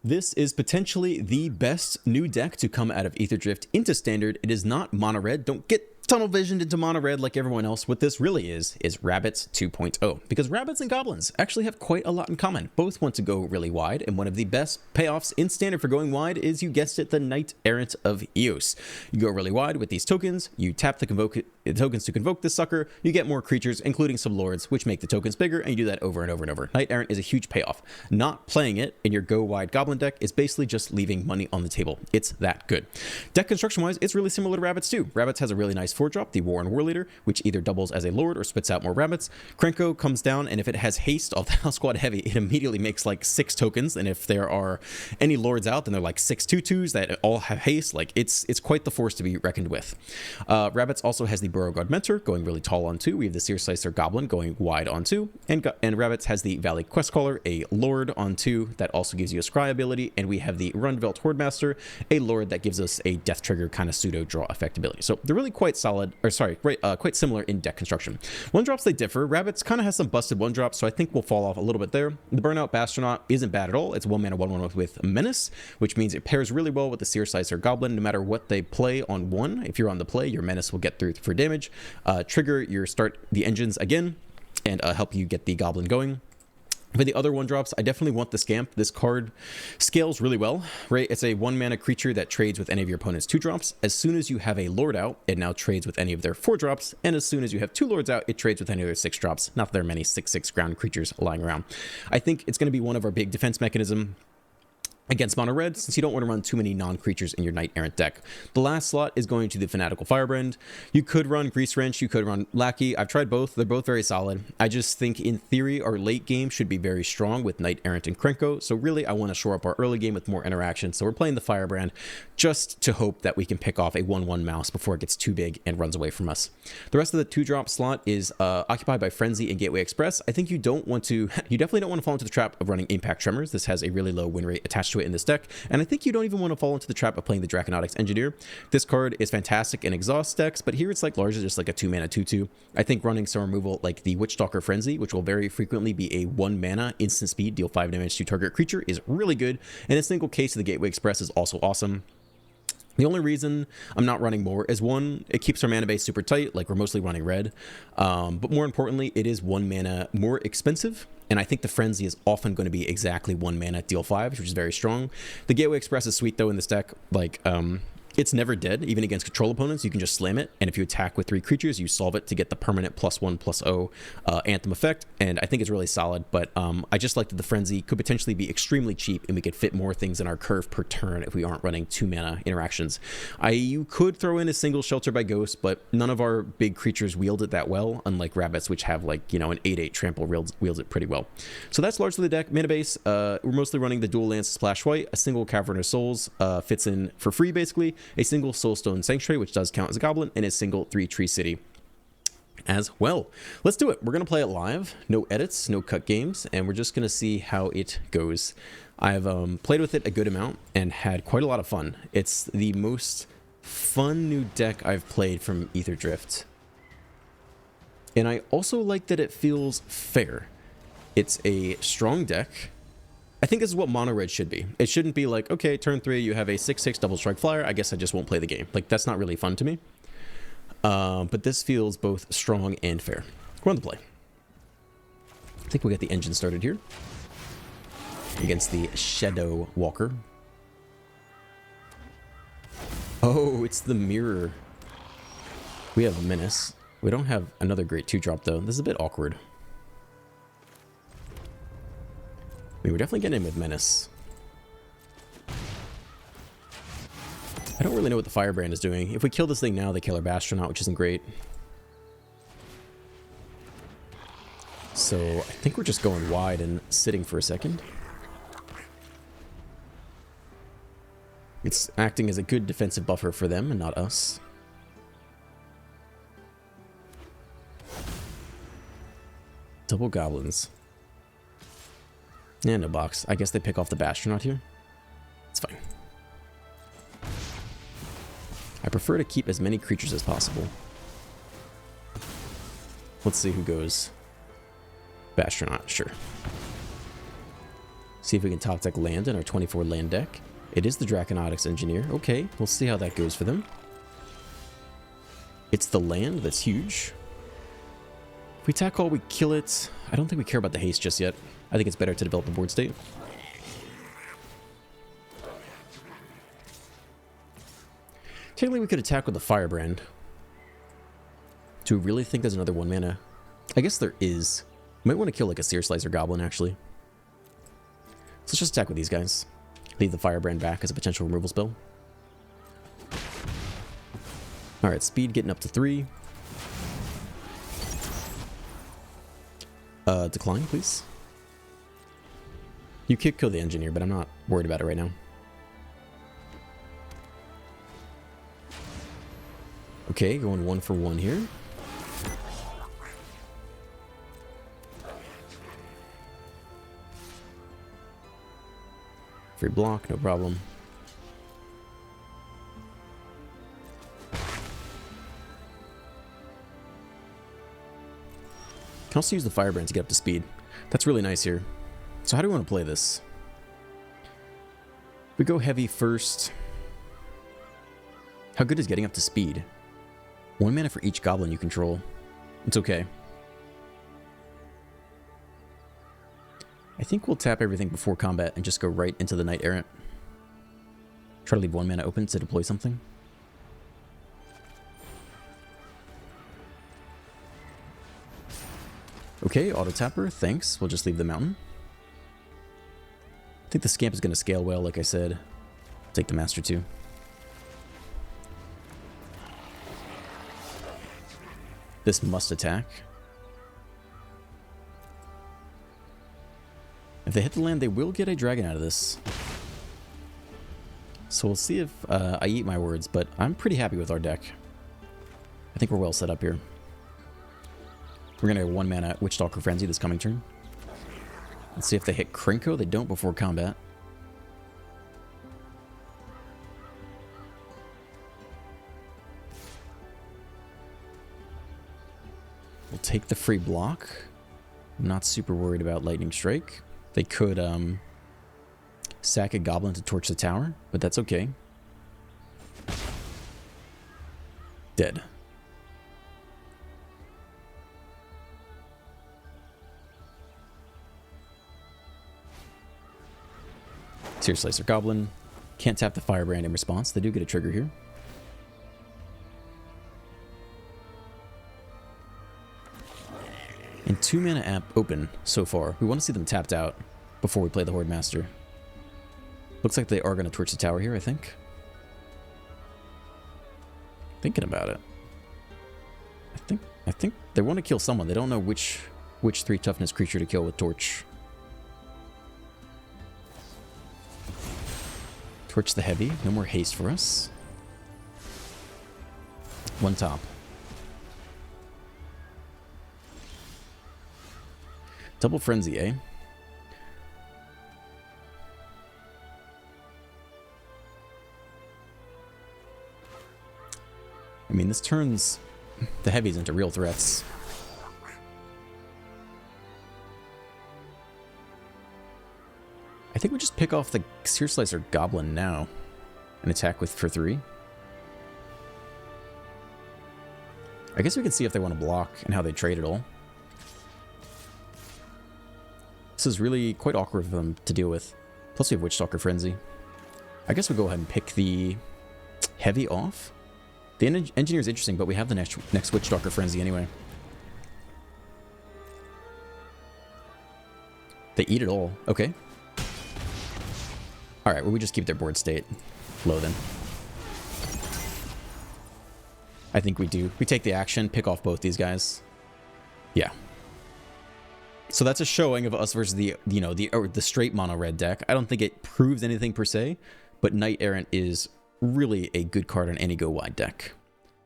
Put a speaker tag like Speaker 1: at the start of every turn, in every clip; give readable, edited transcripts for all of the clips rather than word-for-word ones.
Speaker 1: This is potentially the best new deck to come out of Aetherdrift into Standard. It is not mono red. Don't get tunnel visioned into mono red like everyone else. What this really is Rabbits 2.0, because Rabbits and Goblins actually have quite a lot in common. Both want to go really wide, and one of the best payoffs in Standard for going wide is, you guessed it, the Knight Errant of Eos. You go really wide with these tokens, you tap the tokens to convoke this sucker, you get more creatures, including some lords, which make the tokens bigger, and you do that over and over and over. Knight Errant is a huge payoff. Not playing it in your go wide Goblin deck is basically just leaving money on the table. It's that good. Deck construction wise, it's really similar to Rabbits too. Rabbits has a really nice 4-drop, the War and War Leader, which either doubles as a lord or spits out more rabbits. Krenko comes down, and if it has haste off the House Squad Heavy, it immediately makes like 6 tokens, and if there are any lords out, then they're like 6 2/2s that all have haste. Like, it's quite the force to be reckoned with. Rabbits also has the Burrow God Mentor going really tall on 2. We have the Seer Slicer Goblin going wide on 2, and Rabbits has the Valley Quest Caller, a lord on 2 that also gives you a scry ability, and we have the Rundvelt Hordemaster, a lord that gives us a death trigger kind of pseudo draw effect ability. So they're really quite solid, or sorry, quite similar in deck construction. 1-drops, they differ. Rabbits kind of has some busted 1-drops, so I think we'll fall off a little bit there. The Burnout Bastronaut isn't bad at all. It's 1 mana 1/1 with Menace, which means it pairs really well with the Seer Slicer Goblin. No matter what they play on 1, if you're on the play, your Menace will get through for damage, trigger your start the engines again, and help you get the Goblin going. For the other 1-drops, I definitely want the Scamp. This card scales really well, right? It's a 1 mana creature that trades with any of your opponent's 2-drops. As soon as you have a Lord out, it now trades with any of their 4-drops. And as soon as you have 2 Lords out, it trades with any of their 6-drops. Not that there are many 6/6 ground creatures lying around. I think it's going to be one of our big defense mechanisms against mono red, since you don't want to run too many non-creatures in your Knight Errant deck. The last slot is going to the Fanatical Firebrand. You could run Grease Wrench, you could run Lackey. I've tried both. They're both very solid. I just think in theory our late game should be very strong with Knight Errant and Krenko. So really I want to shore up our early game with more interaction. So we're playing the Firebrand just to hope that we can pick off a 1/1 mouse before it gets too big and runs away from us. The rest of the 2-drop slot is occupied by Frenzy and Gateway Express. I think you definitely don't want to fall into the trap of running Impact Tremors. This has a really low win rate attached to it in this deck, and I think you don't even want to fall into the trap of playing the Draconautics Engineer. This card is fantastic in exhaust decks, but here it's like largely just like a 2 mana 2/2. I think running some removal like the Witchstalker Frenzy, which will very frequently be a 1 mana instant speed, deal 5 damage to target creature, is really good, and a single case of the Gateway Express is also awesome. The only reason I'm not running more is, 1, it keeps our mana base super tight, like we're mostly running red, but more importantly, it is 1 mana more expensive, and I think the Frenzy is often going to be exactly 1 mana, deal 5, which is very strong. The Gateway Express is sweet though in this deck. Like, it's never dead. Even against control opponents, you can just slam it, and if you attack with 3 creatures, you solve it to get the permanent +1/+0 Anthem effect, and I think it's really solid. But I just like that the Frenzy could potentially be extremely cheap, and we could fit more things in our curve per turn if we aren't running 2 mana interactions. You could throw in a single Shelter by Ghost, but none of our big creatures wield it that well, unlike Rabbits, which have, like, you know, an 8/8 trample wields it pretty well. So that's largely the deck. Mana base, we're mostly running the Dual Lance Splash White. A single Cavern of Souls fits in for free, basically. A single Soulstone Sanctuary, which does count as a Goblin, and a single 3 Tree City as well. Let's do it. We're going to play it live. No edits, no cut games, and we're just going to see how it goes. I've played with it a good amount and had quite a lot of fun. It's the most fun new deck I've played from Aetherdrift. And I also like that it feels fair. It's a strong deck. I think this is what mono red should be. It shouldn't be like, okay, turn 3, you have a 6/6 double strike flyer. I guess I just won't play the game. Like, that's not really fun to me. But this feels both strong and fair. We're on the play. I think we'll get the engine started here against the Shadow Walker. Oh, it's the Mirror. We have Menace. We don't have another great 2-drop though. This is a bit awkward. I mean, we're definitely getting in with Menace. I don't really know what the Firebrand is doing. If we kill this thing now, they kill our Bastronaut, which isn't great. So I think we're just going wide and sitting for a second. It's acting as a good defensive buffer for them and not us. Double Goblins. Yeah, no box. I guess they pick off the Bastronaut here. It's fine. I prefer to keep as many creatures as possible. Let's see who goes. Bastronaut, sure. See if we can top deck land in our 24 land deck. It is the Draconautics Engineer. Okay, we'll see how that goes for them. It's the land that's huge. If we attack all, we kill it. I don't think we care about the haste just yet. I think it's better to develop a board state. Technically, we could attack with the Firebrand. Do we really think there's another 1 mana? I guess there is. Might want to kill like a Seer Slicer Goblin, actually. So let's just attack with these guys. Leave the Firebrand back as a potential removal spell. Alright, speed getting up to 3. Decline, please. You could kill the Engineer, but I'm not worried about it right now. Okay, going 1 for 1 here. Free block, no problem. Can also use the Firebrand to get up to speed. That's really nice here. So how do we want to play this? We go heavy first. How good is getting up to speed? 1 mana for each goblin you control. It's okay. I think we'll tap everything before combat and just go right into the Knight Errant. Try to leave 1 mana open to deploy something. Okay, auto tapper, thanks. We'll just leave the mountain. I think the Scamp is going to scale well, like I said. Take the Master too. This must attack. If they hit the land, they will get a dragon out of this. So we'll see if I eat my words, but I'm pretty happy with our deck. I think we're well set up here. We're going to get 1 mana Witchstalker Frenzy this coming turn. Let's see if they hit Krenko. They don't before combat. We'll take the free block. I'm not super worried about Lightning Strike. They could sack a Goblin to torch the tower, but that's okay. Dead. Seer Slicer Goblin. Can't tap the Firebrand in response. They do get a trigger here. And 2 mana app open so far. We want to see them tapped out before we play the Horde Master. Looks like they are going to torch the tower here, I think. Thinking about it. I think they want to kill someone. They don't know which 3 toughness creature to kill with torch. Torch the heavy. No more haste for us. 1 top. Double Frenzy, eh? I mean, this turns the heavies into real threats. I think we just pick off the Seer Slicer Goblin now and attack with for 3. I guess we can see if they want to block and how they trade it all. This is really quite awkward for them to deal with. Plus we have Witchstalker Frenzy. I guess we'll go ahead and pick the heavy off. The Engineer is interesting, but we have the next Witchstalker Frenzy anyway. They eat it all. Okay. Alright, well we just keep their board state low then. I think we do. We take the action, pick off both these guys. Yeah. So that's a showing of us versus the straight mono red deck. I don't think it proves anything per se, but Knight Errant is really a good card on any go wide deck.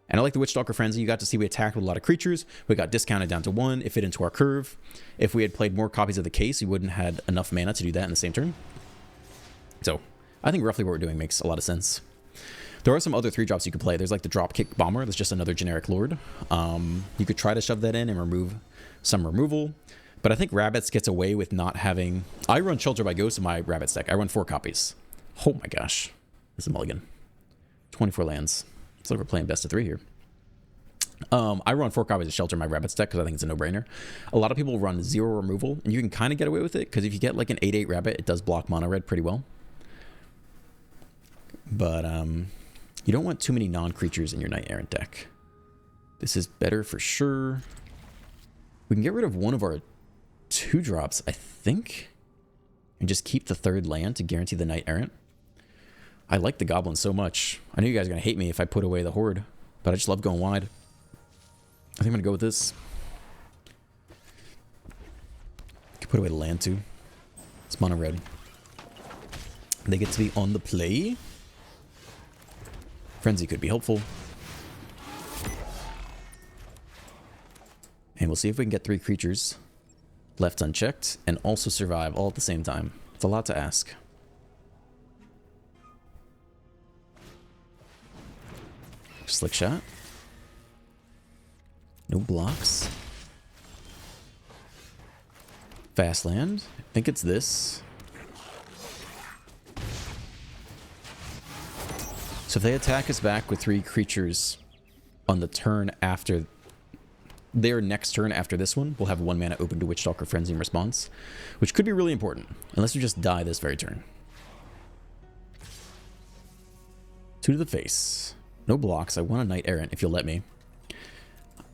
Speaker 1: And I like the Witchstalker Frenzy. You got to see we attacked with a lot of creatures. We got discounted down to 1. It fit into our curve. If we had played more copies of the case, we wouldn't have had enough mana to do that in the same turn. So I think roughly what we're doing makes a lot of sense. There are some other 3-drops you could play. There's like the Dropkick Bomber. That's just another generic Lord. You could try to shove that in and remove some removal. But I think Rabbits gets away with not having... I run Shelter by Ghost in my Rabbits deck. I run 4 copies. Oh my gosh. This is a mulligan. 24 lands. It's like we're playing best of 3 here. I run 4 copies of Shelter in my Rabbits deck because I think it's a no-brainer. A lot of people run 0 removal, and you can kind of get away with it because if you get like an 8/8 Rabbit, it does block mono red pretty well. But you don't want too many non-creatures in your Knight Errant deck. This is better for sure. We can get rid of one of our 2-drops, I think, and just keep the 3rd land to guarantee the Knight Errant. I like the Goblin so much. I know you guys are going to hate me if I put away the Horde, but I just love going wide. I think I'm going to go with this. Could put away the land too. It's mono red. They get to be on the play. Frenzy could be helpful. And we'll see if we can get 3 creatures left unchecked and also survive all at the same time. It's a lot to ask. Slick shot. No blocks. Fast land. I think it's this. So if they attack us back with 3 creatures on the turn after their next turn after this one, we'll have 1 mana open to Witchstalker Frenzy in response, which could be really important, unless we just die this very turn. 2 to the face. No blocks. I want a Knight Errant if you'll let me.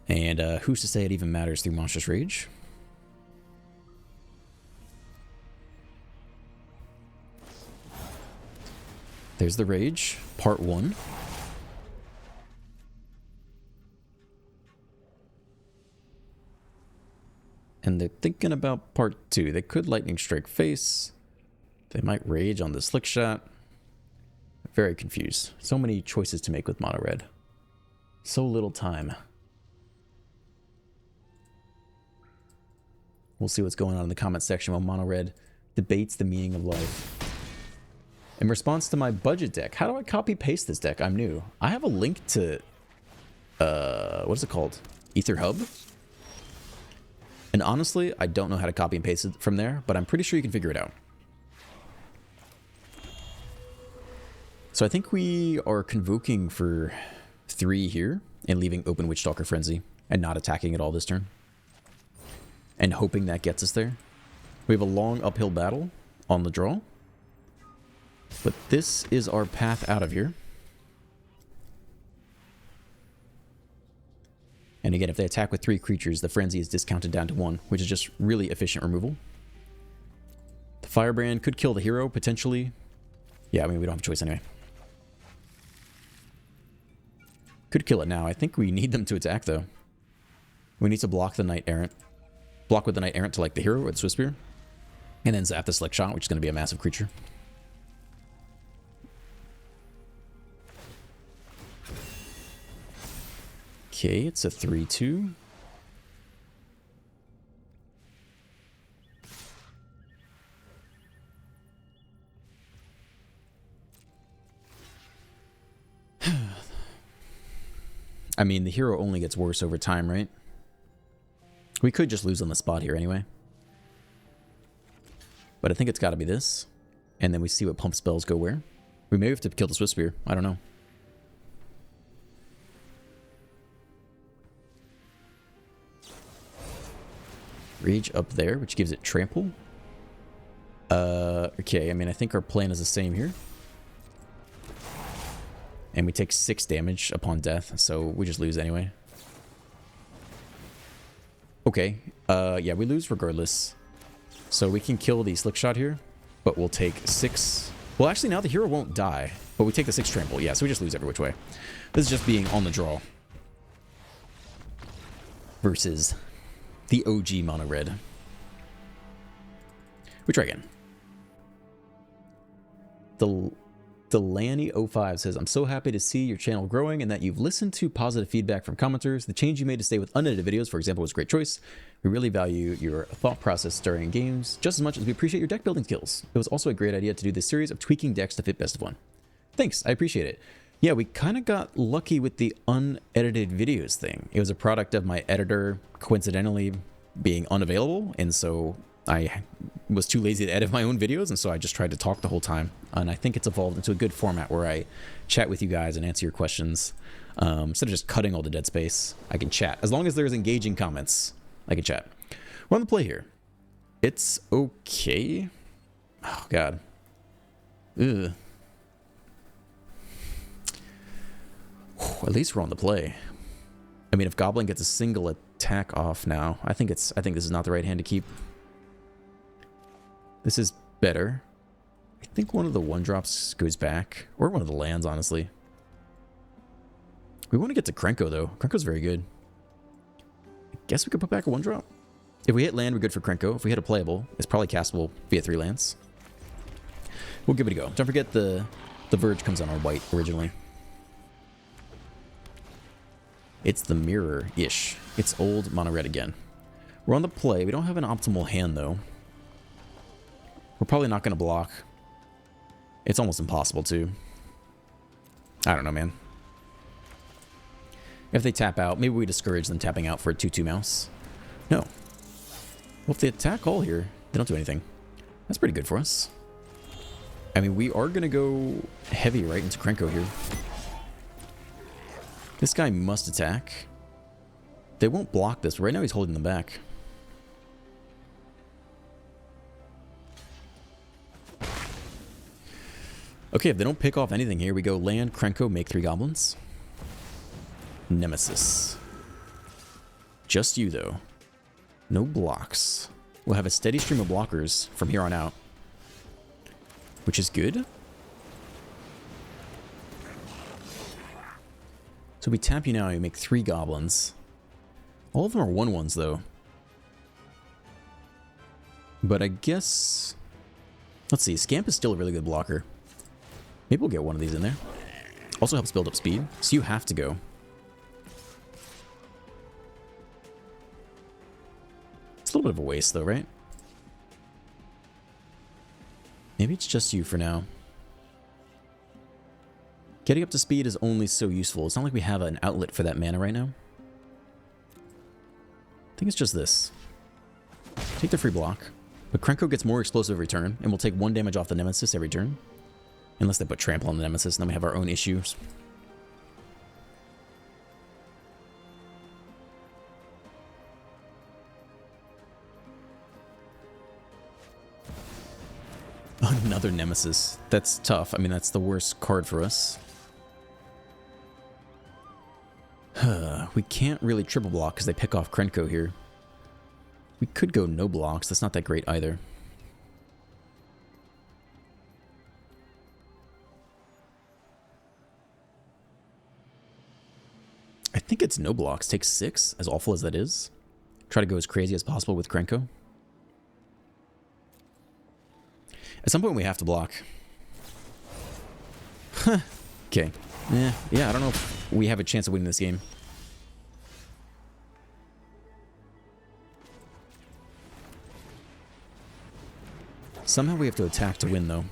Speaker 1: And who's to say it even matters through Monstrous Rage? There's the Rage, part 1. And they're thinking about part 2. They could Lightning Strike face. They might Rage on the Slick Shot. Very confused. So many choices to make with mono red. So little time. We'll see what's going on in the comment section while mono red debates the meaning of life. In response to my budget deck, how do I copy paste this deck? I'm new. I have a link to what is it called? Ether Hub. And honestly, I don't know how to copy and paste it from there, but I'm pretty sure you can figure it out. So I think we are convoking for 3 here and leaving open Witchstalker Frenzy and not attacking at all this turn. And hoping that gets us there. We have a long uphill battle on the draw. But this is our path out of here. And again, if they attack with 3 creatures, the Frenzy is discounted down to 1, which is just really efficient removal. The Firebrand could kill the hero, potentially. Yeah, I mean, we don't have a choice anyway. Could kill it now. I think we need them to attack, though. We need to block the Knight Errant. Block with the Knight Errant to, like, the hero or the Swiftspear. And then zap the Slick Shot, which is going to be a massive creature. Okay, it's a 3/2. I mean, the hero only gets worse over time, right? We could just lose on the spot here anyway. But I think it's got to be this. And then we see what pump spells go where. We may have to kill the Swiftspear. I don't know. Rage up there, which gives it trample. Okay, I mean, I think our plan is the same here. And we take 6 damage upon death, so we just lose anyway. Okay, yeah, we lose regardless. So we can kill the Slick Shot here, but we'll take 6. Well, actually, now the hero won't die, but we take the 6 trample. Yeah, so we just lose every which way. This is just being on the draw. Versus the OG mono red. We try again. Delaney05 says, I'm so happy to see your channel growing and that you've listened to positive feedback from commenters. The change you made to stay with unedited videos, for example, was a great choice. We really value your thought process during games just as much as we appreciate your deck building skills. It was also a great idea to do this series of tweaking decks to fit best of 1. Thanks, I appreciate it. Yeah, we kind of got lucky with the unedited videos thing. It was a product of my editor, coincidentally, being unavailable, and so I was too lazy to edit my own videos, and so I just tried to talk the whole time. And I think it's evolved into a good format where I chat with you guys and answer your questions. Instead of just cutting all the dead space, I can chat. As long as there's engaging comments, I can chat. We're on the play here. It's okay. Oh, God. Ugh. At least we're on the play. I mean, if Goblin gets a single attack off now, I think this is not the right hand to keep. This is better. I think one of the 1-drops goes back, or one of the lands, honestly. We want to get to Krenko, though. Krenko's very good. I guess we could put back a 1-drop. If we hit land, we're good for Krenko. If we hit a playable, it's probably castable via 3 lands. We'll give it a go. Don't forget the Verge comes on our white originally. It's the mirror-ish. It's old mono red again. We're on the play. We don't have an optimal hand, though. We're probably not going to block. It's almost impossible to. I don't know, man. If they tap out, maybe we discourage them tapping out for a 2/2 mouse. No. Well, if they attack all here, they don't do anything. That's pretty good for us. I mean, we are going to go heavy right into Krenko here. This guy must attack. They won't block this. Right now he's holding them back. Okay, if they don't pick off anything here, we go land, Krenko, make 3 goblins. Nemesis. Just you, though. No blocks. We'll have a steady stream of blockers from here on out, which is good. So we tap you now, you make 3 goblins. All of them are 1/1s, though. But I guess... Let's see, Scamp is still a really good blocker. Maybe we'll get one of these in there. Also helps build up speed, so you have to go. It's a little bit of a waste, though, right? Maybe it's just you for now. Getting up to speed is only so useful. It's not like we have an outlet for that mana right now. I think it's just this. Take the free block. But Krenko gets more explosive every turn, and we'll take 1 damage off the Nemesis every turn. Unless they put Trample on the Nemesis, and then we have our own issues. Another Nemesis. That's tough. I mean, that's the worst card for us. We can't really triple block because they pick off Krenko here. We could go no blocks. That's not that great either. I think it's no blocks. Take 6, as awful as that is. Try to go as crazy as possible with Krenko. At some point we have to block. Huh. Okay. Yeah, I don't know if we have a chance of winning this game. Somehow we have to attack to win, though.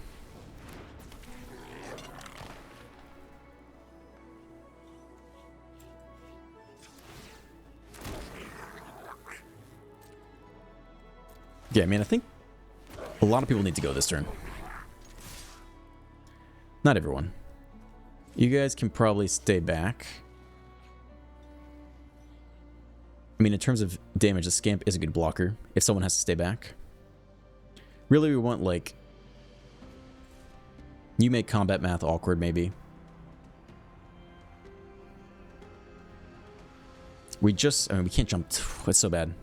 Speaker 1: Yeah, I mean, I think a lot of people need to go this turn. Not everyone. You guys can probably stay back. I mean, in terms of damage, the Scamp is a good blocker if someone has to stay back. Really, we want, like... You make combat math awkward, maybe. I mean, we can't jump. It's so bad.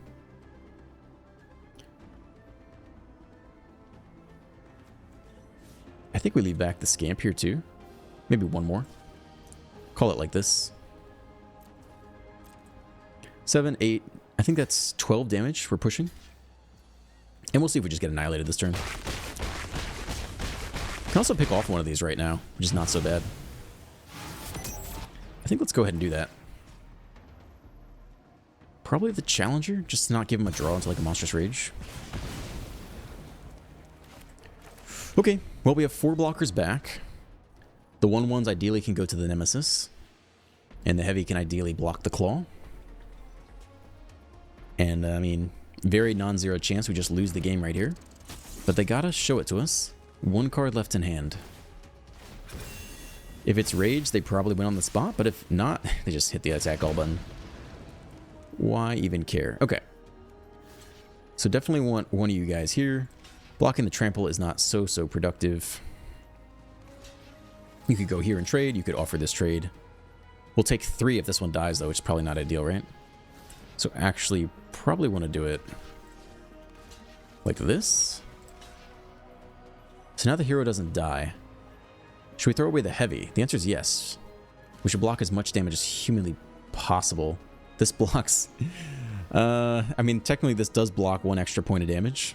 Speaker 1: I think we leave back the Scamp here, too. Maybe one more. Call it like this. 7, 8. I think that's 12 damage we're pushing. And we'll see if we just get annihilated this turn. Can also pick off one of these right now, which is not so bad. I think let's go ahead and do that. Probably the Challenger, just to not give him a draw into like a Monstrous Rage. Okay, well, we have 4 blockers back. The 1/1s ideally can go to the Nemesis. And the heavy can ideally block the Claw. And, I mean, Very non-zero chance we just lose the game right here. But they gotta show it to us. One card left in hand. If it's Rage, they probably win on the spot, but if not, they just hit the attack all button. Why even care? Okay. So definitely want one of you guys here. Blocking the trample is not so productive. You could go here and trade. You could offer this trade. We'll take 3 if this one dies, though, which is probably not ideal, right? So actually, probably want to do it like this. So now the hero doesn't die. Should we throw away the heavy? The answer is yes. We should block as much damage as humanly possible. This blocks... I mean, technically this does block 1 extra point of damage.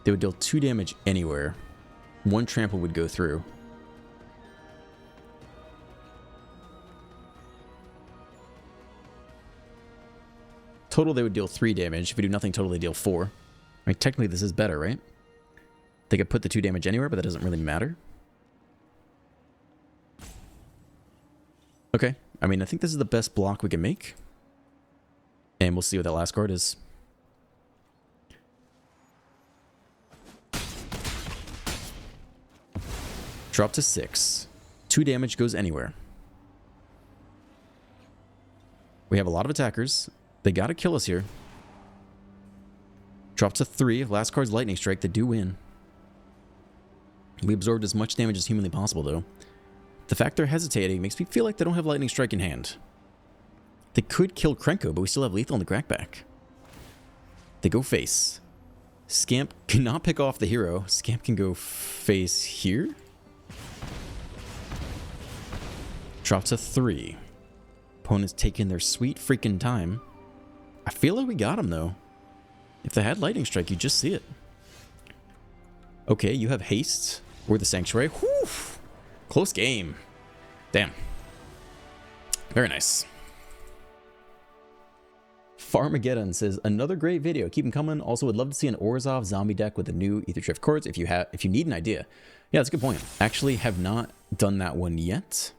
Speaker 1: They would deal 2 damage anywhere. 1 trample would go through. Total, they would deal 3 damage. If we do nothing total, they deal 4. I mean, technically this is better, right? They could put the 2 damage anywhere, but that doesn't really matter. Okay. I mean, I think this is the best block we can make. And we'll see what that last card is. Drop to 6. 2 damage goes anywhere. We have a lot of attackers. They gotta kill us here. Drop to 3. Last card's Lightning Strike. They do win. We absorbed as much damage as humanly possible, though. The fact they're hesitating makes me feel like they don't have Lightning Strike in hand. They could kill Krenko, but we still have Lethal in the crackback. They go face. Scamp cannot pick off the hero. Scamp can go face here. Drop to 3. Opponent's taking their sweet freaking time. I feel like we got him, though. If they had Lightning Strike, you just see it. Okay, you have haste. Or the Sanctuary. Whew! Close game. Damn. Very nice. Farmageddon says, another great video. Keep them coming. Also, would love to see an Orzhov zombie deck with the new Aetherdrift cards if you need an idea. Yeah, that's a good point. Actually have not done that one yet.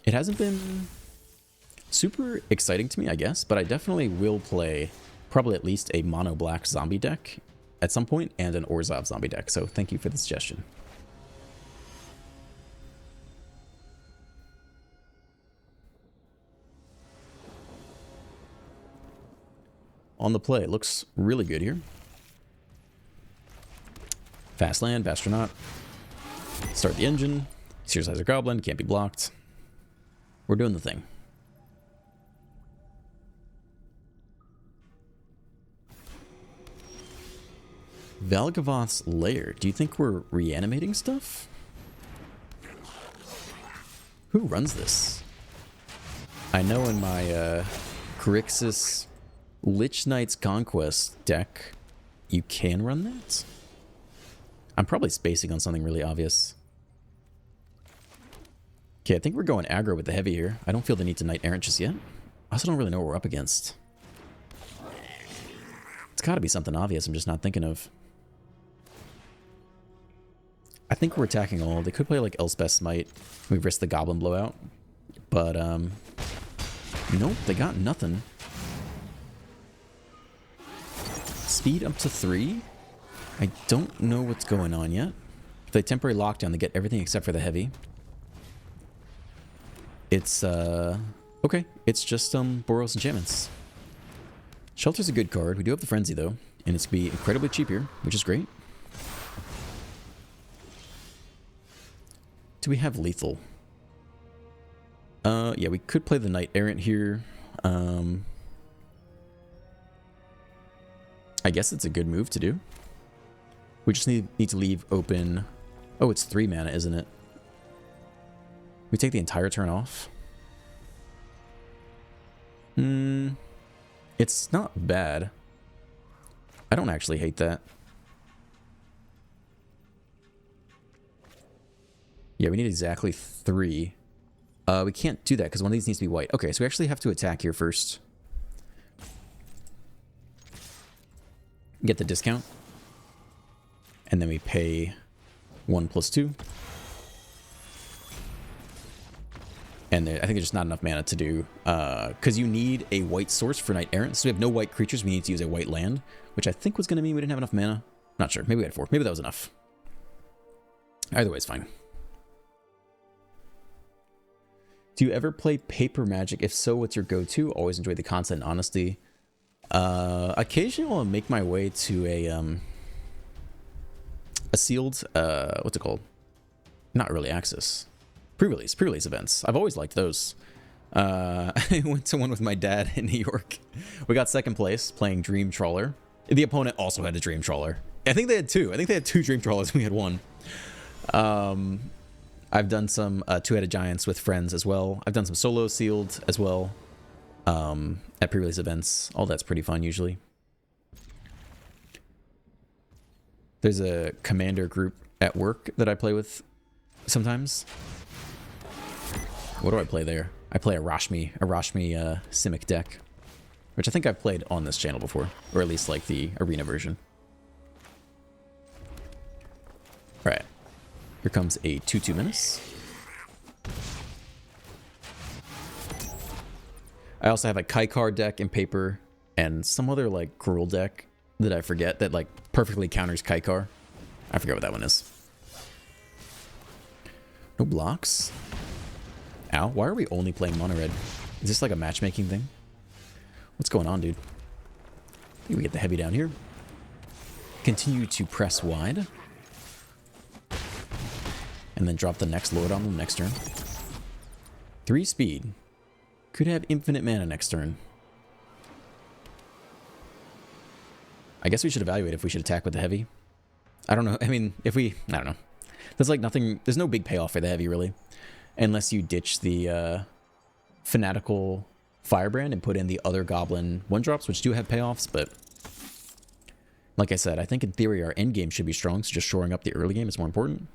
Speaker 1: It hasn't been super exciting to me, I guess, but I definitely will play probably at least a mono black zombie deck at some point and an Orzhov zombie deck. So thank you for the suggestion. On the play, it looks really good here. Fast land, Astronaut. Start the engine. Searsizer Goblin, can't be blocked. We're doing the thing. Valgavoth's Lair. Do you think we're reanimating stuff? Who runs this? I know in my Grixis Lich Knight's Conquest deck, you can run that? I'm probably spacing on something really obvious. Okay, I think we're going aggro with the heavy here. I don't feel the need to Knight Errant just yet. I also don't really know what we're up against. It's gotta be something obvious I'm just not thinking of. I think we're attacking all. They could play like Elspeth Smite. We risk the Goblin Blowout. But, nope, they got nothing. Speed up to 3. I don't know what's going on yet. If they temporary lockdown, they get everything except for the heavy. It's, okay. It's just, Boros Enchantments. Shelter's a good card. We do have the Frenzy, though. And it's going to be incredibly cheap here, which is great. Do we have Lethal? Yeah, we could play the Knight Errant here. I guess it's a good move to do. We just need to leave open... Oh, it's 3 mana, isn't it? We take the entire turn off. It's not bad. I don't actually hate that. Yeah, we need exactly 3. We can't do that because one of these needs to be white. Okay, so we actually have to attack here first. Get the discount. And then we pay 1 + 2. And I think there's just not enough mana to do, because you need a white source for Knight Errant. So we have no white creatures. We need to use a white land, which I think was going to mean we didn't have enough mana. Not sure. Maybe we had 4. Maybe that was enough. Either way, it's fine. Do you ever play paper Magic? If so, what's your go-to? Always enjoy the content and honesty. Occasionally I'll make my way to a sealed, what's it called? Not early access. Pre-release events. I've always liked those. I went to one with my dad in New York. We got second place playing Dream Trawler. The opponent also had a Dream Trawler. I think they had 2. I think they had 2 Dream Trawlers. We had 1. I've done some two-headed giants with friends as well. I've done some solo sealed as well at pre-release events. All that's pretty fun usually. There's a commander group at work that I play with sometimes. What do I play there? I play a Rashmi Simic deck, which I think I've played on this channel before, or at least like the arena version. All right, here comes a 2/2 menace. I also have a Kaikar deck in paper and some other like Gruul deck that I forget that like perfectly counters Kaikar. I forget what that one is. No blocks. Ow, why are we only playing mono red? Is this like a matchmaking thing? What's going on, dude? I think we get the heavy down here. Continue to press wide. And then drop the next Lord on them next turn. 3 speed. Could have infinite mana next turn. I guess we should evaluate if we should attack with the heavy. I don't know. I mean, I don't know. There's like nothing, there's no big payoff for the heavy really. Unless you ditch the fanatical Firebrand and put in the other goblin 1-drops, which do have payoffs, but like I said, I think in theory our end game should be strong, so just shoring up the early game is more important.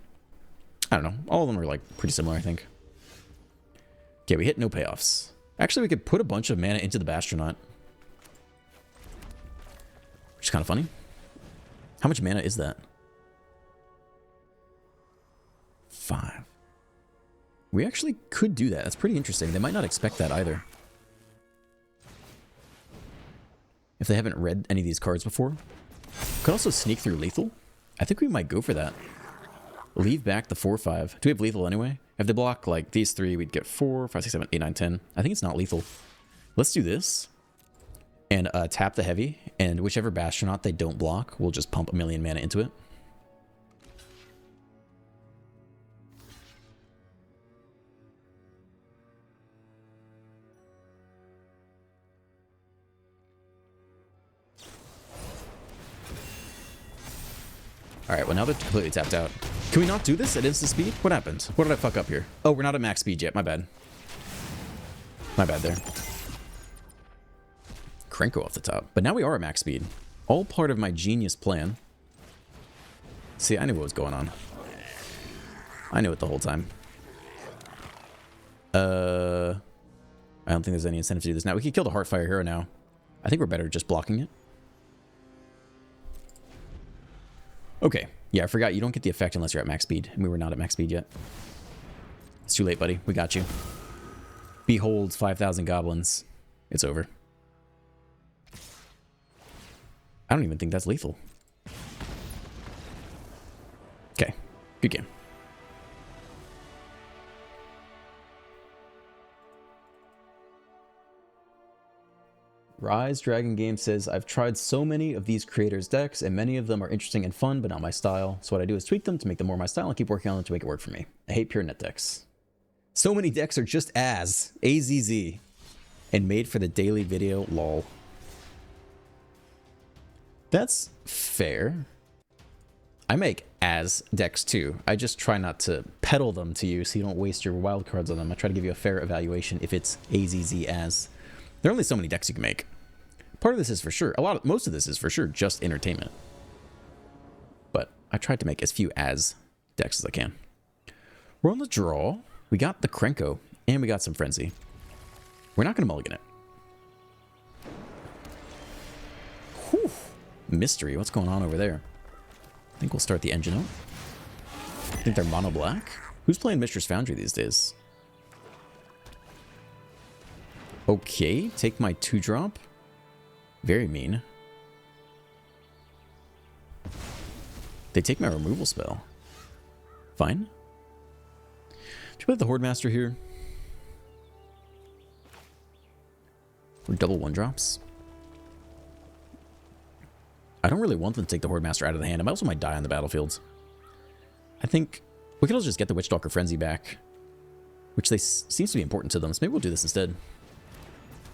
Speaker 1: I don't know. All of them are like pretty similar, I think. Okay, we hit no payoffs. Actually, we could put a bunch of mana into the Bastronaut, which is kind of funny. How much mana is that? 5. We actually could do that. That's pretty interesting. They might not expect that either. If they haven't read any of these cards before. Could also sneak through lethal. I think we might go for that. Leave back the 4/5. Do we have lethal anyway? If they block like these 3, we'd get 4, 5, 6, 7, 8, 9, 10. I think it's not lethal. Let's do this. And tap the heavy. And whichever Bastronaut they don't block, we'll just pump 1,000,000 mana into it. Alright, well now they're completely tapped out. Can we not do this at instant speed? What happened? What did I fuck up here? Oh, we're not at max speed yet. My bad. My bad there. Krenko off the top. But now we are at max speed. All part of my genius plan. See, I knew what was going on. I knew it the whole time. I don't think there's any incentive to do this now. We can kill the Heartfire Hero now. I think we're better just blocking it. Okay. Yeah, I forgot you don't get the effect unless you're at max speed. And we were not at max speed yet. It's too late, buddy. We got you. Behold 5,000 goblins. It's over. I don't even think that's lethal. Okay. Good game. Rise Dragon Game says, I've tried so many of these creators' decks, and many of them are interesting and fun, but not my style. So what I do is tweak them to make them more my style and keep working on them to make it work for me. I hate pure net decks. So many decks are just AZZ, and made for the daily video, lol. That's fair. I make as decks too. I just try not to peddle them to you so you don't waste your wild cards on them. I try to give you a fair evaluation if it's AZZ as. There are only so many decks you can make. Part of this is for sure. Most of this is for sure just entertainment. But I tried to make as few as decks as I can. We're on the draw. We got the Krenko and we got some Frenzy. We're not going to mulligan it. Whew. Mystery. What's going on over there? I think we'll start the engine out. I think they're mono black. Who's playing Mistress Foundry these days? Okay, take my 2-drop. Very mean. They take my removal spell. Fine. Should we have the Horde Master here? Or double 1-drops? I don't really want them to take the Horde Master out of the hand. I also might die on the battlefield. I think we could also just get the Witchstalker Frenzy back, which seems to be important to them. So maybe we'll do this instead.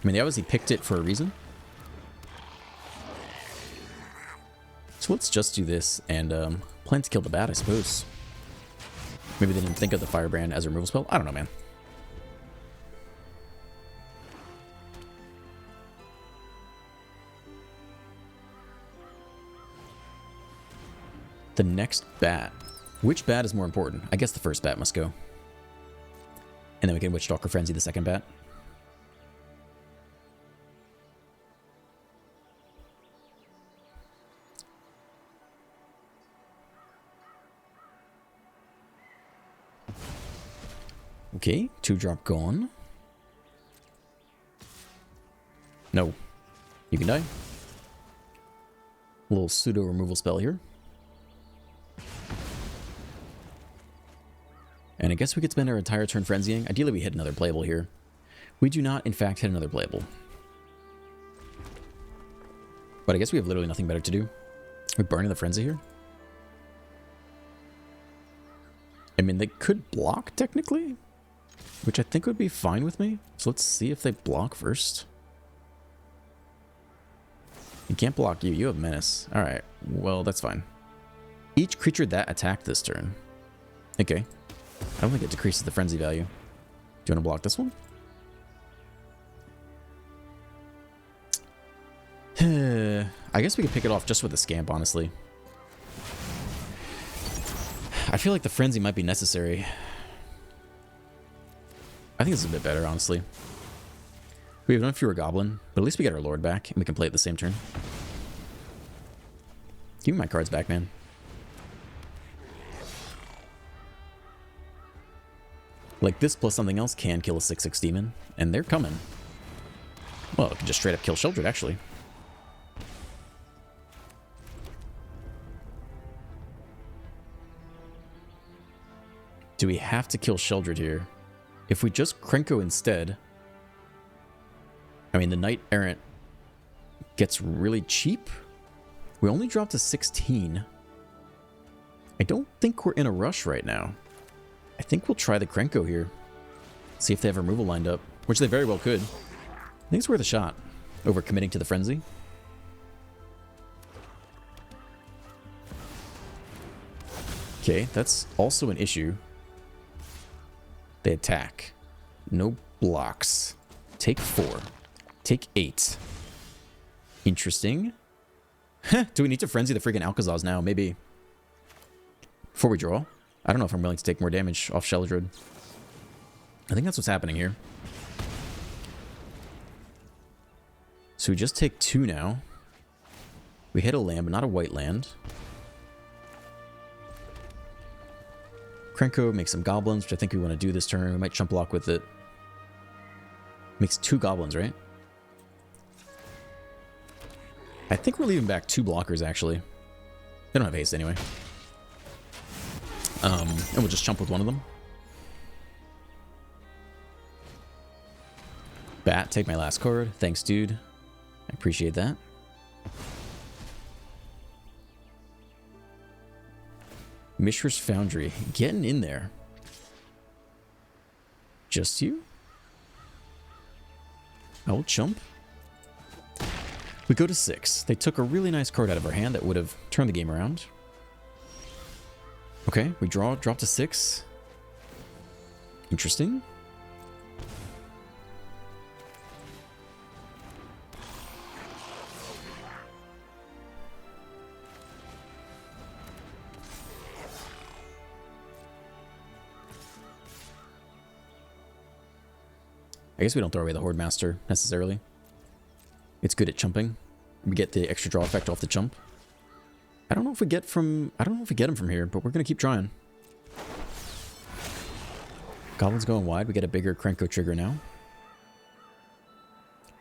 Speaker 1: I mean, they obviously picked it for a reason. So let's just do this and plan to kill the bat, I suppose. Maybe they didn't think of the Firebrand as a removal spell. I don't know, man. The next bat. Which bat is more important? I guess the first bat must go. And then we can Witchstalker Frenzy the second bat. Okay, 2-drop gone. No. You can die. A little pseudo removal spell here. And I guess we could spend our entire turn frenzying. Ideally, we hit another playable here. We do not, in fact, hit another playable. But I guess we have literally nothing better to do. We're burning the frenzy here. I mean, they could block, technically. Which I think would be fine with me. So let's see if they block first. You can't block you. You have Menace. Alright. Well, that's fine. Each creature that attacked this turn. Okay. I don't think it decreases the frenzy value. Do you want to block this one? I guess we could pick it off just with a Scamp, honestly. I feel like the frenzy might be necessary. I think this is a bit better, honestly. We have no fewer Goblin, but at least we get our Lord back, and we can play it the same turn. Give me my cards back, man. Like, this plus something else can kill a 6/6 demon, and they're coming. Well, it can just straight up kill Sheldred, actually. Do we have to kill Sheldred here? If we just Krenko instead... I mean, the Knight Errant gets really cheap. We only dropped to 16. I don't think we're in a rush right now. I think we'll try the Krenko here. See if they have removal lined up, which they very well could. I think it's worth a shot over committing to the frenzy. Okay, that's also an issue. They attack. No blocks. Take 4. Take 8. Interesting. Do we need to frenzy the freaking Alcazars now? Maybe. Before we draw? I don't know if I'm willing to take more damage off Sheldred. I think that's what's happening here. So we just take 2 now. We hit a land, but not a white land. Krenko makes some goblins, which I think we want to do this turn. We might chump block with it. Makes 2 goblins, right? I think we're leaving back 2 blockers, actually. They don't have haste anyway. And we'll just chump with one of them. Bat, take my last card. Thanks, dude. I appreciate that. Mishra's Foundry. Getting in there. Just you? I will chump. We go to 6. They took a really nice card out of our hand that would have turned the game around. Okay, we drop to 6. Interesting. I guess we don't throw away the Horde Master necessarily. It's good at chumping. We get the extra draw effect off the chump. I don't know if we get him from here, but we're gonna keep trying. Goblin's going wide. We get a bigger Krenko trigger now.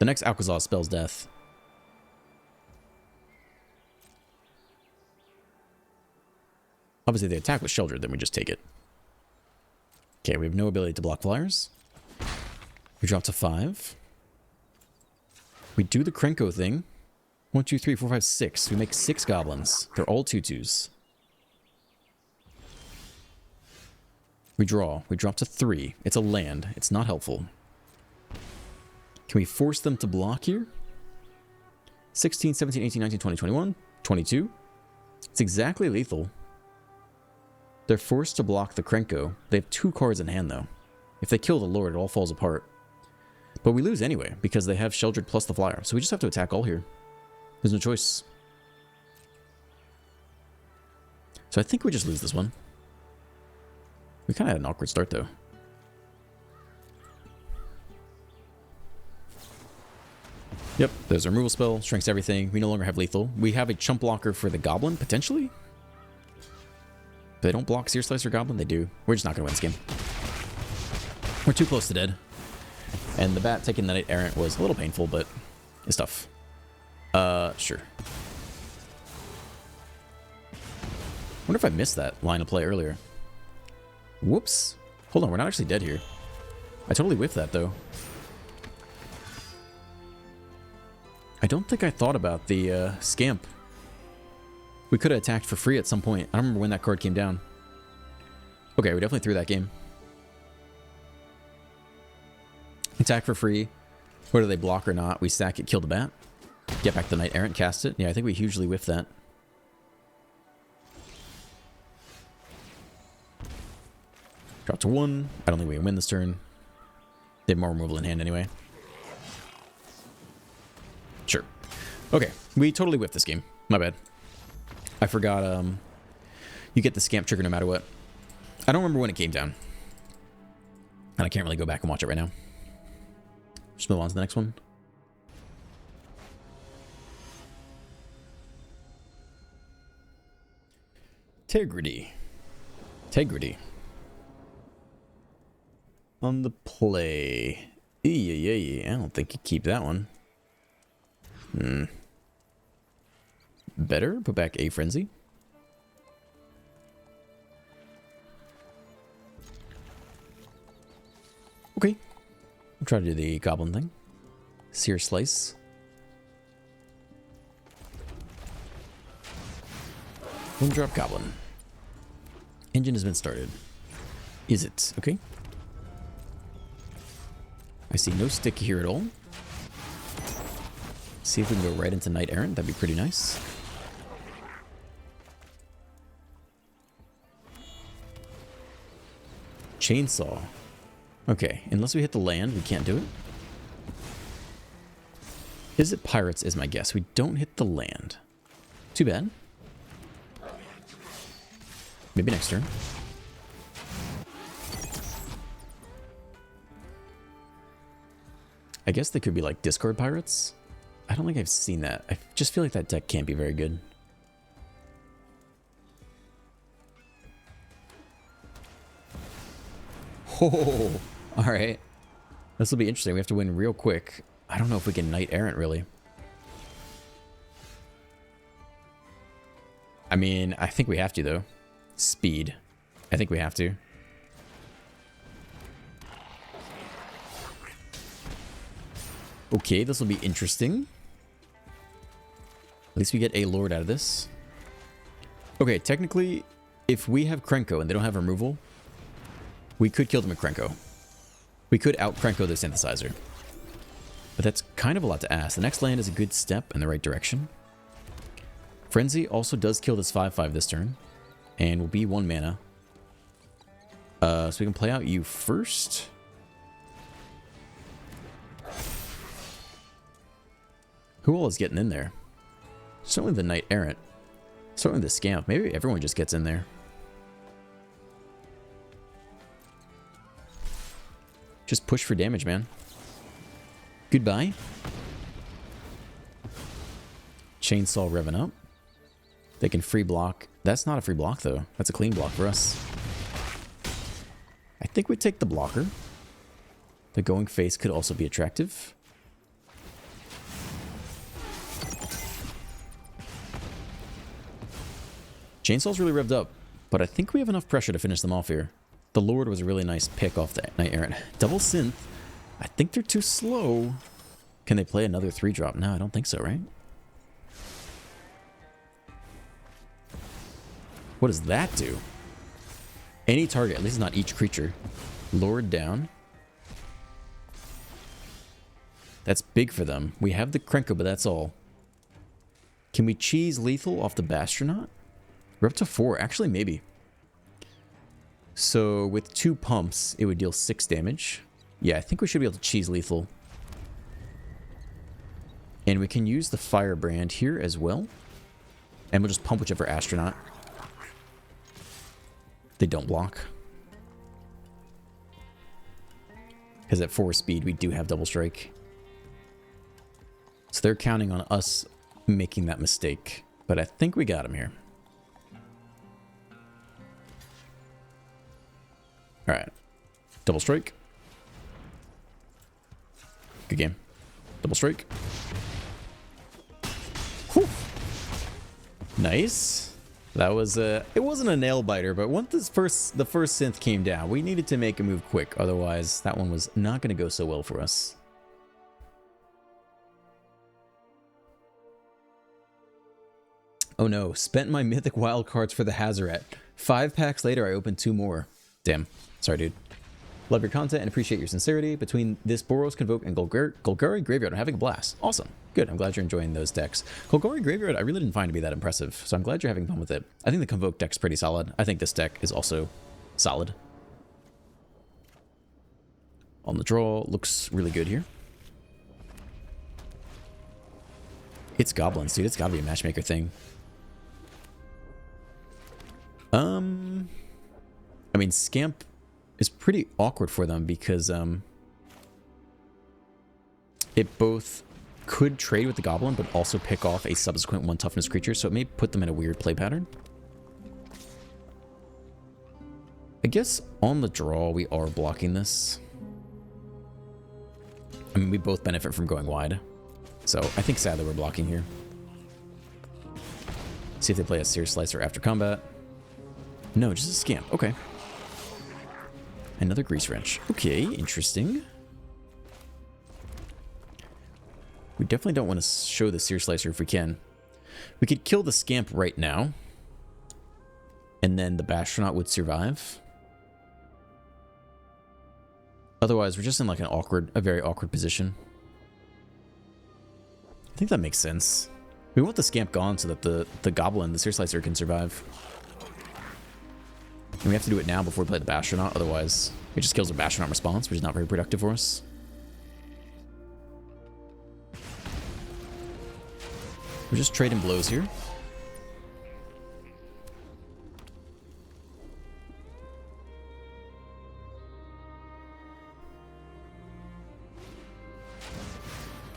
Speaker 1: The next Alcazar spells death. Obviously, the attack was sheltered, then we just take it. Okay, we have no ability to block flyers. We drop to 5. We do the Krenko thing. 1, 2, 3, 4, 5, 6. We make 6 goblins. They're all 2/2s. We draw. We drop to 3. It's a land. It's not helpful. Can we force them to block here? 16, 17, 18, 19, 20, 21, 22. It's exactly lethal. They're forced to block the Krenko. They have 2 cards in hand, though. If they kill the Lord, it all falls apart. But we lose anyway, because they have Sheldred plus the Flyer. So we just have to attack all here. There's no choice. So I think we just lose this one. We kind of had an awkward start, though. Yep, there's a removal spell, shrinks everything. We no longer have lethal. We have a chump blocker for the Goblin, potentially? They don't block Seer Slicer Goblin? They do. We're just not going to win this game. We're too close to dead. And the bat taking the Knight Errant was a little painful, but it's tough. Sure. Wonder if I missed that line of play earlier. Whoops. Hold on, we're not actually dead here. I totally whiffed that, though. I don't think I thought about the Scamp. We could have attacked for free at some point. I don't remember when that card came down. Okay, we definitely threw that game. Attack for free. Whether they block or not, we sack it, kill the bat. Get back the Knight Errant, cast it. Yeah, I think we hugely whiffed that. Drop to 1. I don't think we can win this turn. They have more removal in hand anyway. Sure. Okay, we totally whiffed this game. My bad. I forgot, you get the Scamp trigger no matter what. I don't remember when it came down. And I can't really go back and watch it right now. Just move on to the next one. Integrity. Integrity. On the play. I don't think you keep that one. Better put back a Frenzy. Okay. I'll try to do the Goblin thing. Seer Slice. One drop Goblin. Engine has been started. Is it? Okay. I see no stick here at all. See if we can go right into Knight Errant. That'd be pretty nice. Chainsaw. Okay, unless we hit the land, we can't do it. Is it Pirates is my guess. We don't hit the land. Too bad. Maybe next turn. I guess they could be like Discord Pirates. I don't think I've seen that. I just feel like that deck can't be very good. Oh, all right. This will be interesting. We have to win real quick. I don't know if we can Knight Errant, really. I mean, I think we have to, though. Speed. I think we have to. Okay, this will be interesting. At least we get a Lord out of this. Okay, technically, if we have Krenko and they don't have removal, we could kill them with Krenko. We could out-Krenko the Synthesizer. But that's kind of a lot to ask. The next land is a good step in the right direction. Frenzy also does kill this 5/5 this turn. And will be 1 mana. So we can play out you first. Who all is getting in there? Certainly the Knight Errant. Certainly the Scamp. Maybe everyone just gets in there. Just push for damage, man. Goodbye. Chainsaw revving up. They can free block. That's not a free block, though. That's a clean block for us. I think we take the blocker. The going face could also be attractive. Chainsaw's really revved up, but I think we have enough pressure to finish them off here. The Lord was a really nice pick off the Knight Errant. Double Synth. I think they're too slow. Can they play another 3-drop? No, I don't think so, right? What does that do? Any target, at least not each creature. Lord down. That's big for them. We have the Krenko, but that's all. Can we cheese lethal off the Bastronaut? We're up to 4. Actually, maybe. So with 2 pumps, it would deal 6 damage. Yeah, I think we should be able to cheese lethal. And we can use the Firebrand here as well. And we'll just pump whichever Astronaut. They don't block. Because at 4 speed, we do have double strike. So they're counting on us making that mistake. But I think we got him here. Alright. Double strike. Good game. Double strike. Whew. Nice. That was it wasn't a nail biter, but once the first synth came down, we needed to make a move quick. Otherwise, that one was not going to go so well for us. Oh no, spent my mythic wild cards for the Hazoret. 5 packs later, I opened 2 more. Damn. Sorry, dude. Love your content and appreciate your sincerity. Between this Boros, Convoke, and Golgari Graveyard, I'm having a blast. Awesome. Good. I'm glad you're enjoying those decks. Golgari Graveyard, I really didn't find to be that impressive, so I'm glad you're having fun with it. I think the Convoke deck's pretty solid. I think this deck is also solid. On the draw, looks really good here. It's Goblins, dude. It's gotta be a matchmaker thing. I mean, Scamp is pretty awkward for them because it both could trade with the Goblin, but also pick off a subsequent 1 toughness creature, so it may put them in a weird play pattern. I guess on the draw, we are blocking this. I mean, we both benefit from going wide, so I think sadly we're blocking here. See if they play a Seer Slicer after combat. No, just a Scamp. Okay. Another Grease Wrench. Okay, interesting. We definitely don't want to show the Seer Slicer if we can. We could kill the Scamp right now. And then the Bastronaut would survive. Otherwise, we're just in like a very awkward position. I think that makes sense. We want the Scamp gone so that the Goblin, the Seer Slicer, can survive. And we have to do it now before we play the Bastronaut, otherwise it just kills a Bastronaut response, which is not very productive for us. We're just trading blows here.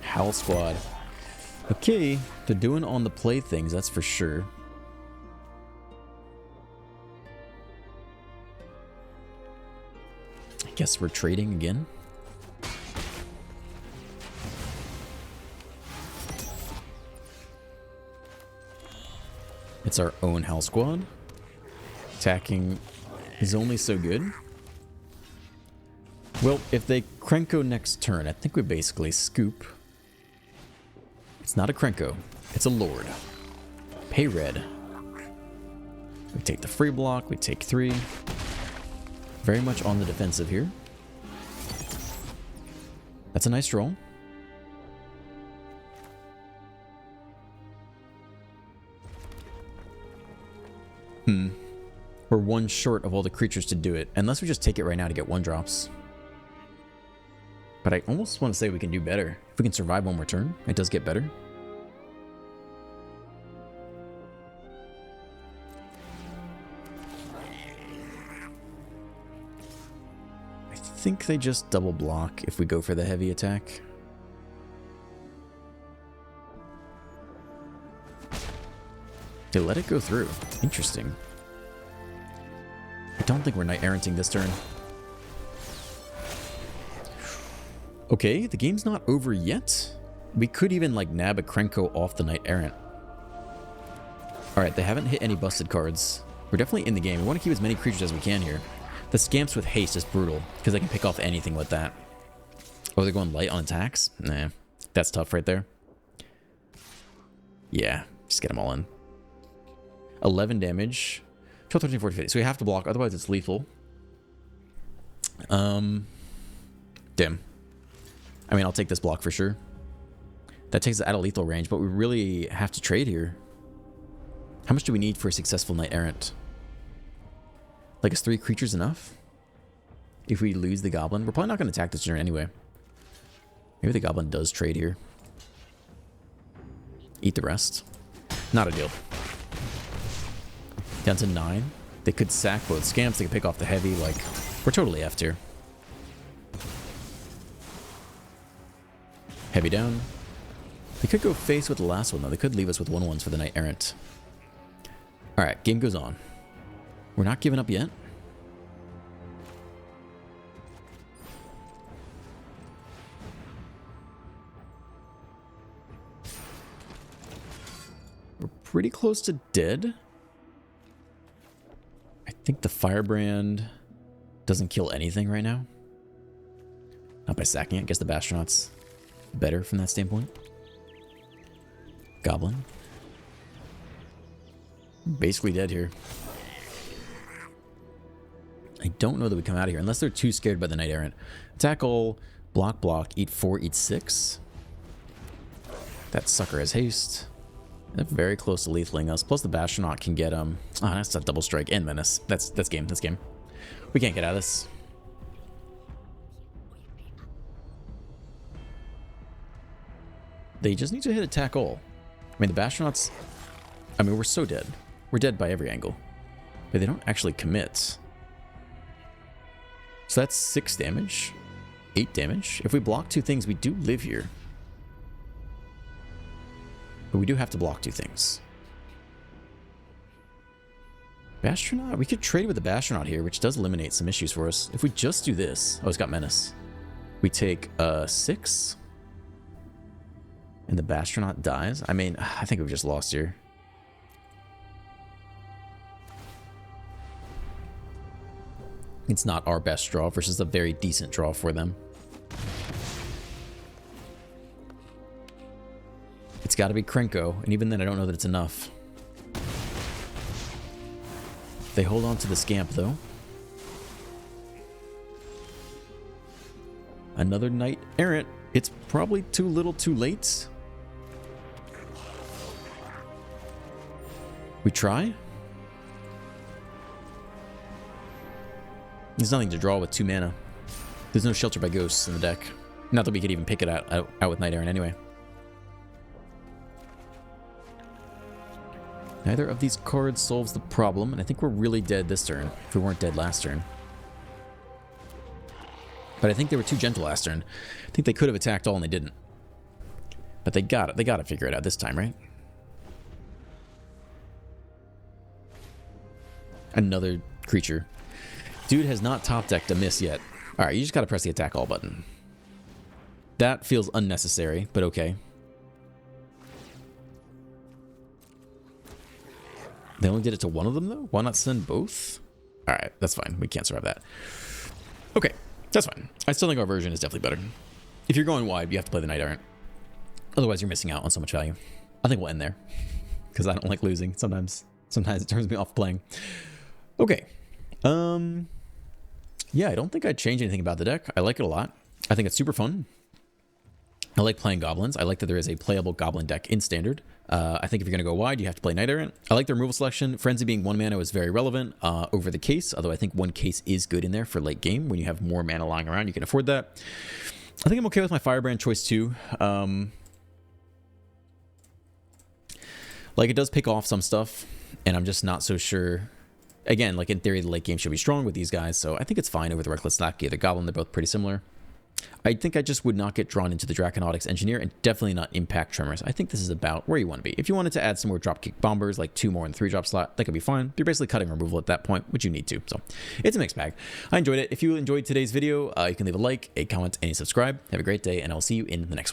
Speaker 1: Howl Squad. Okay, they're doing on the play things, that's for sure. I guess we're trading again. It's our own Howl Squad. Attacking is only so good. Well, if they Krenko next turn, I think we basically scoop. It's not a Krenko, it's a Lord. Pay red. We take the free block, we take 3. Very much on the defensive here. That's a nice draw. We're 1 short of all the creatures to do it, unless we just take it right now to get 1-drops. But I almost want to say we can do better. If we can survive 1 more turn, it does get better. I think they just double block if we go for the heavy attack. They let it go through. Interesting. I don't think we're Knight Erranting this turn. Okay, the game's not over yet. We could even like nab a Krenko off the Knight Errant. All right, they haven't hit any busted cards. We're definitely in the game. We want to keep as many creatures as we can here. The Scamps with haste is brutal because they can pick off anything with that. Oh, they're going light on attacks? Nah, that's tough right there. Yeah, just get them all in. 11 damage. 12, 13, 14, 15. So we have to block, otherwise it's lethal. Damn. I mean, I'll take this block for sure. That takes us out of lethal range, but we really have to trade here. How much do we need for a successful Knight Errant? Like, is 3 creatures enough? If we lose the Goblin? We're probably not going to attack this turn anyway. Maybe the Goblin does trade here. Eat the rest. Not a deal. Down to 9. They could sack both Scamps. They could pick off the heavy. Like, we're totally effed here. Heavy down. They could go face with the last one, though. They could leave us with 1/1s for the Knight Errant. Alright, game goes on. We're not giving up yet. We're pretty close to dead. I think the Firebrand doesn't kill anything right now. Not by sacking it. I guess the Bastronaut's better from that standpoint. Goblin. Basically dead here. I don't know that we come out of here unless they're too scared by the Knight Errant. Tackle, block, block, eat 4, eat 6. That sucker has haste. They're very close to lethaling us. Plus the Bastronaut can get oh, that's a double strike and menace. That's game. That's game. We can't get out of this. They just need to hit attack all. I mean, the Bastronauts, I mean, we're so dead. We're dead by every angle. But they don't actually commit. So that's 6 damage. 8 damage. If we block 2 things, we do live here. But we do have to block 2 things. Bastronaut? We could trade with the Bastronaut here, which does eliminate some issues for us. If we just do this... Oh, it's got Menace. We take 6. And the Bastronaut dies. I mean, I think we've just lost here. It's not our best draw versus a very decent draw for them. It's got to be Krenko, and even then I don't know that it's enough. They hold on to the Scamp, though. Another Knight Errant. It's probably too little too late. We try? There's nothing to draw with 2 mana. There's no Shelter by Ghosts in the deck. Not that we could even pick it out with Knight Errant anyway. Neither of these cards solves the problem, and I think we're really dead this turn, if we weren't dead last turn. But I think they were too gentle last turn. I think they could have attacked all and they didn't. But they got it. They got to figure it out this time, right? Another creature. Dude has not top decked a miss yet. Alright, you just got to press the attack all button. That feels unnecessary, but okay. They only did it to one of them, though? Why not send both? Alright, that's fine. We can't survive that. Okay, that's fine. I still think our version is definitely better. If you're going wide, you have to play the Knight Errant. Otherwise, you're missing out on so much value. I think we'll end there. Because I don't like losing sometimes. Sometimes it turns me off playing. Okay. Yeah, I don't think I'd change anything about the deck. I like it a lot. I think it's super fun. I like playing Goblins. I like that there is a playable Goblin deck in Standard. I think if you're going to go wide, you have to play Knight Errant. I like the removal selection. Frenzy being 1 mana is very relevant over the case, although I think 1 case is good in there for late game. When you have more mana lying around, you can afford that. I think I'm okay with my Firebrand choice too. Like, it does pick off some stuff, and I'm just not so sure. Again, like in theory, the late game should be strong with these guys, so I think it's fine over the Reckless Lackey or the Goblin. They're both pretty similar. I think I just would not get drawn into the Draconautics Engineer and definitely not Impact Tremors. I think this is about where you want to be. If you wanted to add some more Dropkick Bombers, like 2 more in the 3-drop slot, that could be fine. You're basically cutting removal at that point, which you need to. So it's a mixed bag. I enjoyed it. If you enjoyed today's video, you can leave a like, a comment, and a subscribe. Have a great day, and I'll see you in the next one.